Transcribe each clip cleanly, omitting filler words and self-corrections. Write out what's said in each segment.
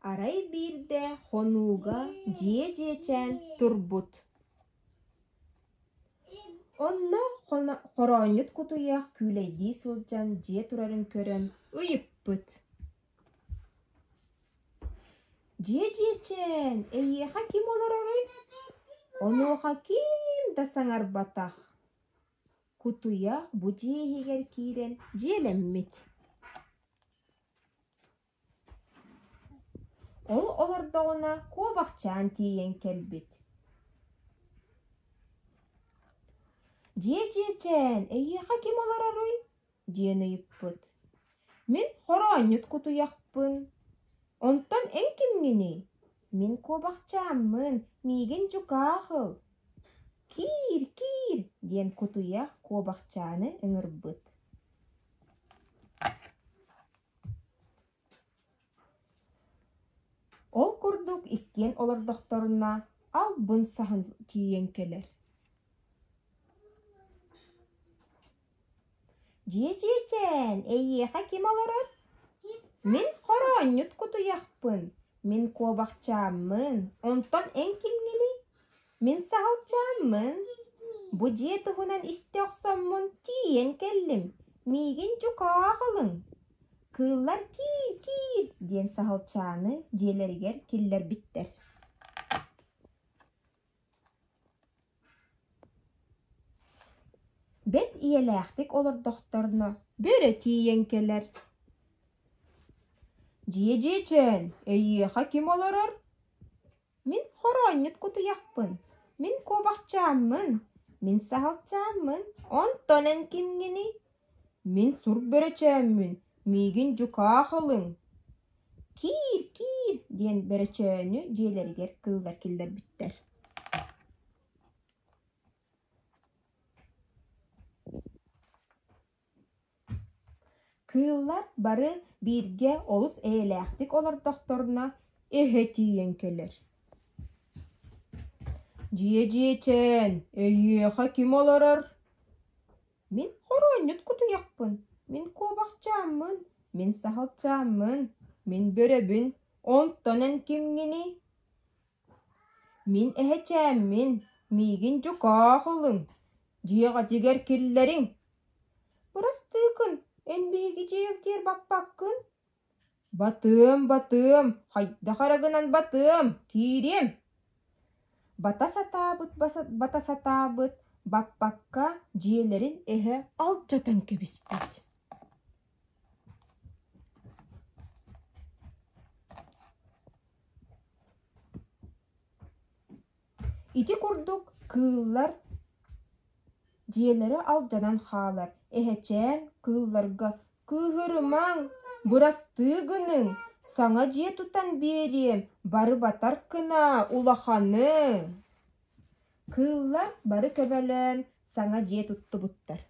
Арай бирде хонуга жечен турбут. Онно хоронют кутуях күлейди сылжан же турарын көрөн ыйыппыт. Жечен, хаким олоророй? Ону хаким да саңар батах. Кутуях бу жехигер кирен желеммит. Ол олордоғына кобақчан тиен келбит. Жечен, хаким олоророй? Жен ыйыппыт. Мен хоронют кутуяқпын. Онтан эн кимгени? Мен кобақчаммын, миген жукахыл. Кир, ден кутуяқ кобақчаны ыңырбыт. Ол курдук иккен олордокторуна албын сахын тиен келер. Жечен, хаким олорор? Мен хоронют кутуяқпын. Мен кобақчаммын. Онтан эн кимгени? Мен сағалчаммын. Бу жетігінен истеқсаммын тиен келлим. Миген жукағылың. Кыллар кир, ден сағалчаны желергер киллер биттер. Бет иеләқтік олар доқторына бөрі тиен келер. Жечен, хаким олорор? Мен хоронют кутуяқпын. Мен кобақчаммын. Мен сағалчаммын. Онтон эн кимгени? Мен сур бөречеммін. Миген жукахылың. Кир, ден бөречені желергер кылдар килдер биттер. Кыллар бары бирге олус эйләқтік олар доқторына тиен келер. Жечен, хаким олорор? Мен хоронют кутуяқпын. Мен кобақчаммын. Мен сағалчаммын. Мен бөрөбүн. Онтон эн кимгени? Мен чәммін. Миген жукахылың. Жеға жегер киллерің. Бұрастықын. Эн беги жегдер баппаққын. Батым. Хайда қарагынан батым. Кирем. Бата сатабыт. Баппаққа жиелерін алчатан кебіспет. Ити курдук кыллар жиелері алжанан халар. Чән кылларға кыгырымаң бұрастығының саңа же тутан берем бары батар кына улаханы. Кыллар бары көбелен саңа же тутты буттар.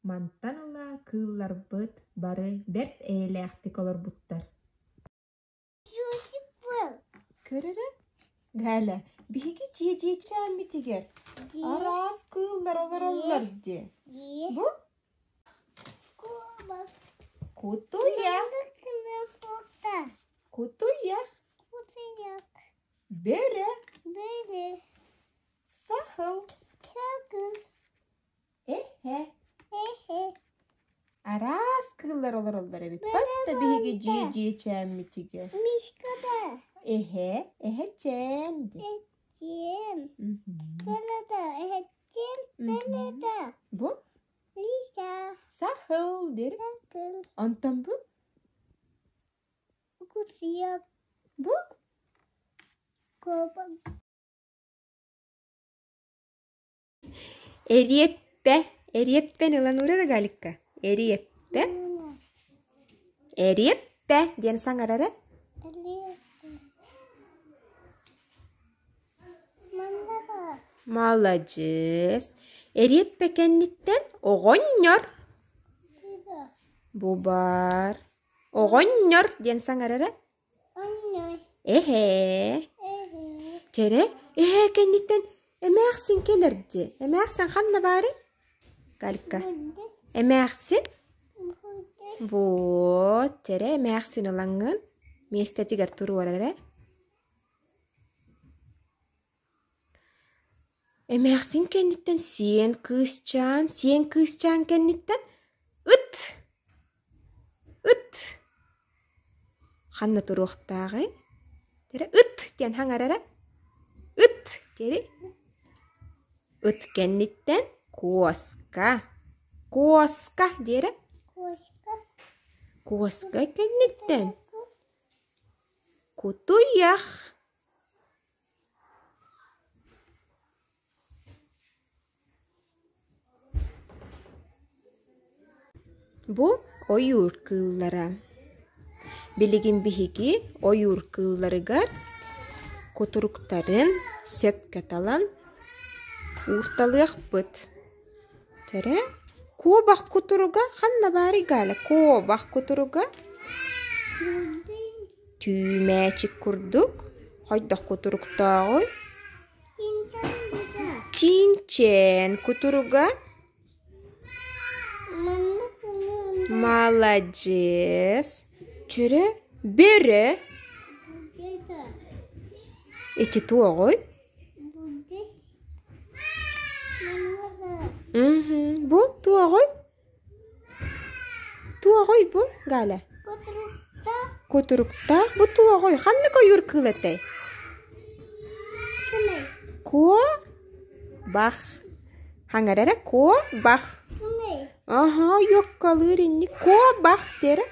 Мантаныла кыллар быт бары берт эйләқтік олар буттар. Көрірі? Гәлі, бігі жечен бітігер. Арас кыллар олар де. Бұ? Кутуяқ. Бөрі. Сахыл. Арас кыллар олар бит. Батта бігі жечен бітігер. Мишкада. Чен. Чен. Беледа. Чен. Беледа. Бұ? Лиса. Сахыл дер. Сахыл. Антон бұ? Кутуяқ. Бұ? Кобақ. Эреппен ылан урара галикка. Эреппе ден саңарары. Молодец. Эреппе кенниттен оғоннор. Bu bar. Oğonyor diyen saŋarara. Anne. Ehe. Ehe. Tere. Ehe kenditten emeğsin gelirdi. Emeğsin hanna bari? Galikka. Burada. Emeğsin. Burada. Bu. Tere emeğsin olaŋın. Mestetiger turu varara. Emeğsin kenditten sen kızcan kenditten. Üt. Hanna turuqtağı. Tere üt diyen haŋarara. Üt tere. Üt kenditten koska. Koska diyere. Koşka. Koska kenditten. Kutuyak. Bu oyur kıllara. Biligin bihigi oyur kıllarıgar kuturuktarın söp katalan urtalık bıt. Tere kobak kuturuga hanna bari gala kobak kuturuga Burada. tümeçik kurduk. Haydak kuturuktağı İnsan burada. çinçen kuturuga Manna bunu. malaces. Tere bere Burada. içi tuğoy. Burada. Manna. Bu tuğoy. Tuğoy bu gala. Kuturukta. Kuturukta bu tuğoy. Hanna koyur kılate. Kınay. Ko bah. Hangarara ko bah. Kınay. Aha yok kalır inni. Ko bah tere.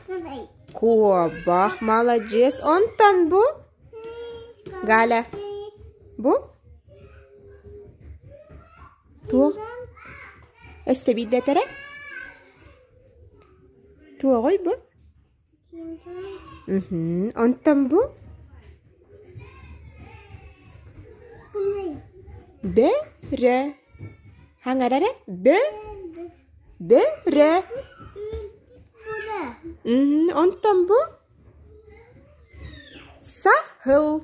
Kınay. Ko bah malaces. Ondan bu. Gala. Bu. Tuğ. Esse bir de tere. Tuğoy bu. Ondan bu. Kınay. Bere. Hangarara be. Bere. Burada. Ondan bu. Sahıl.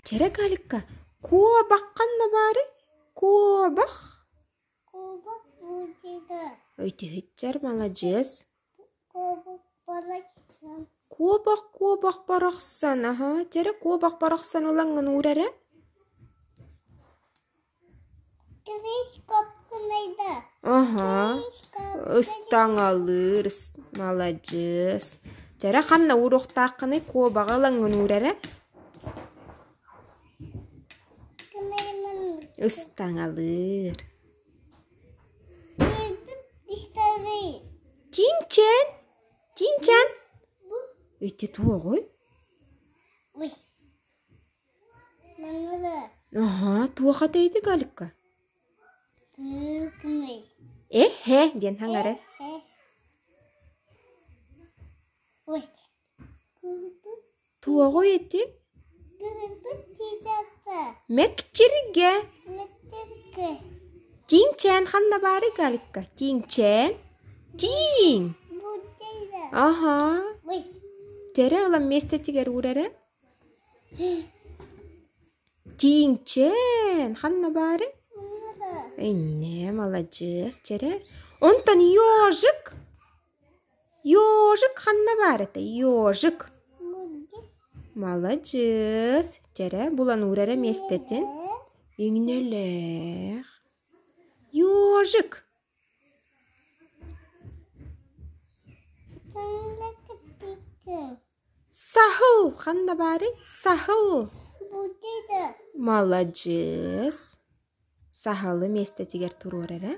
Tere galikka. Ko bakkanna bari. Ko bak. Kovak burada. Öyti hıçcer malaces. Kovak balıksan. Ko bak baraksan. Aha. Tere ko bak baraksan olangın uğrara. Teleskop kınayda. Aha. Teleskop. Istan alır. Malaces. Tere hanna uruqtaqını ko bağalangın uğrara. Kınayman. Istan alır. Gördüm dişleri. Tinçen. Bu. Öyti tuğoy. Uy. Manada. Aha. Tuğataydı galikka. Kınay. Ehe diyen hangare. Uy. Tuğoy eti. Gördüm çiçekte. Mekçirge. Metirke. Tinçen hanna bari galikka. Tinçen. Tin. Buradaydı. Aha. Uy. Tere ulan mestetiger uğrara. Tinçen hanna bari. Manada. Ne malaces tere. Ondan yojik. Yojik hanna bari te yojik. Burada. Malaces tere bulan uğrara mestetin. İğneler. Yojik. Kınla kapıkı. Sahıl hanna bari sahıl. Buradaydı. Malaces. Sahalı mestetiger turorara.